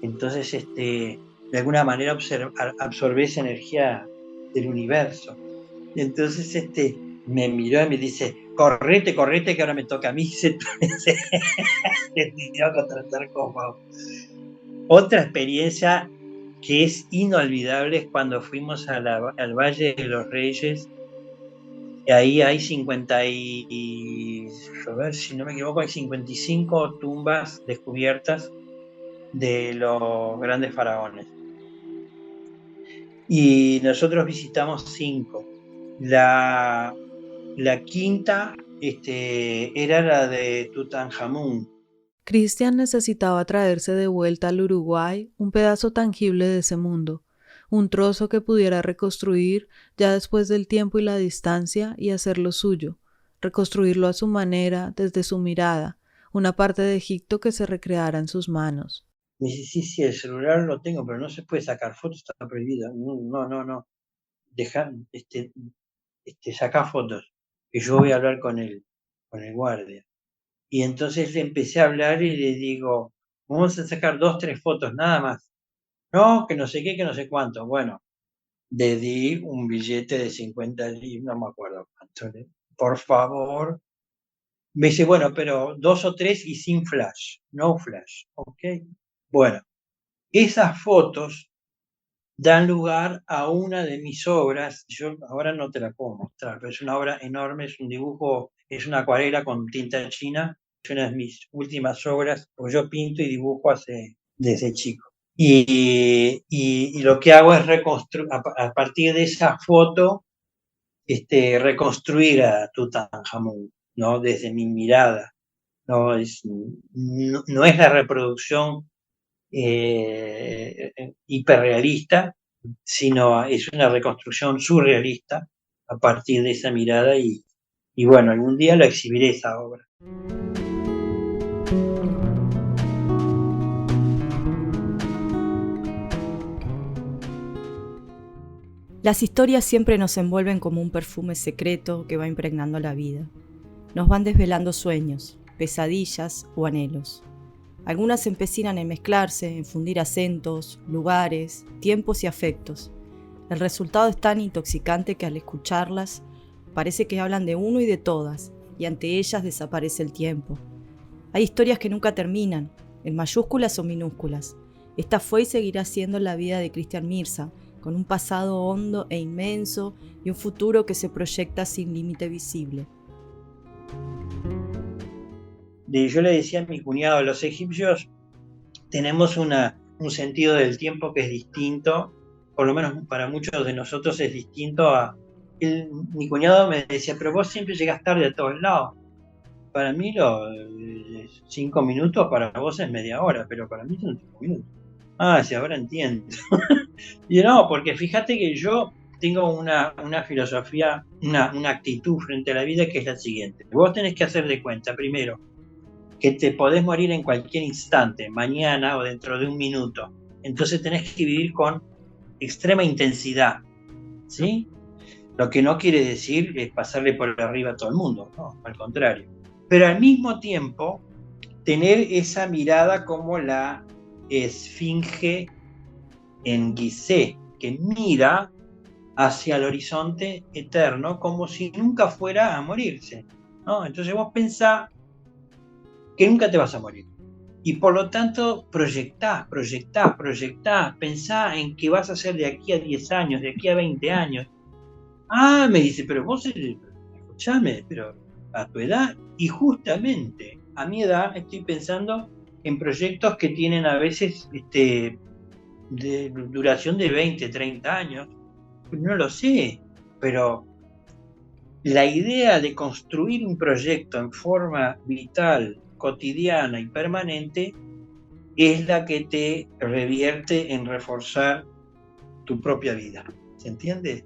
Entonces de alguna manera absorbes energía del universo. Entonces me miró y me dice, correte, que ahora me toca a mí. Se tiró a tratar como... Otra experiencia que es inolvidable es cuando fuimos al Valle de los Reyes. Ahí hay 50 y, a ver si no me equivoco, hay 55 tumbas descubiertas de los grandes faraones. Y nosotros visitamos 5. La quinta era la de Tutankamón. Cristian necesitaba traerse de vuelta al Uruguay un pedazo tangible de ese mundo, un trozo que pudiera reconstruir ya después del tiempo y la distancia y hacerlo suyo, reconstruirlo a su manera, desde su mirada, una parte de Egipto que se recreara en sus manos. Me dice, sí, el celular lo tengo, pero no se puede sacar fotos, está prohibido. No. Deja, saca fotos, que yo voy a hablar con el guardia. Y entonces le empecé a hablar y le digo, vamos a sacar 2, 3 fotos, nada más. No, que no sé qué, que no sé cuánto. Bueno, le di un billete de 50 libras, no me acuerdo cuánto. Por favor. Me dice, bueno, pero 2 o 3 y sin flash, no flash, ¿ok? Bueno, esas fotos dan lugar a una de mis obras. Yo ahora no te la puedo mostrar, pero es una obra enorme, es un dibujo, es una acuarela con tinta china. Es una de mis últimas obras, porque yo pinto y dibujo desde chico. Y lo que hago es reconstruir, a partir de esa foto, reconstruir a Tutankamón, ¿no? Desde mi mirada. No es la reproducción hiperrealista, sino es una reconstrucción surrealista a partir de esa mirada y bueno, algún día lo exhibiré esa obra. Las historias siempre nos envuelven como un perfume secreto que va impregnando la vida. Nos van desvelando sueños, pesadillas o anhelos. Algunas se empecinan en mezclarse, en fundir acentos, lugares, tiempos y afectos. El resultado es tan intoxicante que al escucharlas parece que hablan de uno y de todas, y ante ellas desaparece el tiempo. Hay historias que nunca terminan, en mayúsculas o minúsculas. Esta fue y seguirá siendo la vida de Cristian Mirza, con un pasado hondo e inmenso y un futuro que se proyecta sin límite visible. Yo le decía a mi cuñado, los egipcios tenemos un sentido del tiempo que es distinto, por lo menos para muchos de nosotros es distinto a... Mi cuñado me decía, pero vos siempre llegás tarde a todos lados. Para mí 5 minutos, para vos es media hora, pero para mí son 5 minutos. Ah, sí, ahora entiendo. Y no, porque fíjate que yo tengo una filosofía, una actitud frente a la vida que es la siguiente. Vos tenés que hacer de cuenta, primero, que te podés morir en cualquier instante, mañana o dentro de un minuto. Entonces tenés que vivir con extrema intensidad, ¿sí? Lo que no quiere decir es pasarle por arriba a todo el mundo, no, al contrario. Pero al mismo tiempo, tener esa mirada como la esfinge en Gizeh, que mira hacia el horizonte eterno como si nunca fuera a morirse, ¿no? Entonces vos pensás que nunca te vas a morir. Y por lo tanto, proyectá, pensá en qué vas a hacer de aquí a 10 años, de aquí a 20 años. Ah, me dice, pero vos, escuchame, pero a tu edad, y justamente a mi edad estoy pensando en proyectos que tienen a veces de duración de 20, 30 años. No lo sé, pero la idea de construir un proyecto en forma vital, cotidiana y permanente es la que te revierte en reforzar tu propia vida. ¿Se entiende?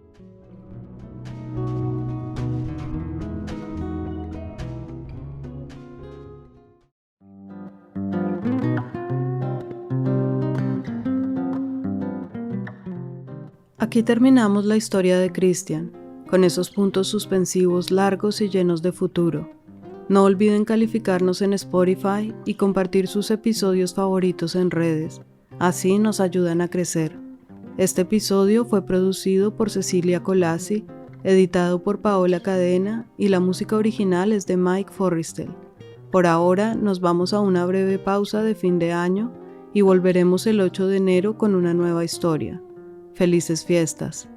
Aquí terminamos la historia de Cristian, con esos puntos suspensivos largos y llenos de futuro. No olviden calificarnos en Spotify y compartir sus episodios favoritos en redes. Así nos ayudan a crecer. Este episodio fue producido por Cecilia Colasi, editado por Paola Cadena y la música original es de Mike Forrestel. Por ahora nos vamos a una breve pausa de fin de año y volveremos el 8 de enero con una nueva historia. ¡Felices fiestas!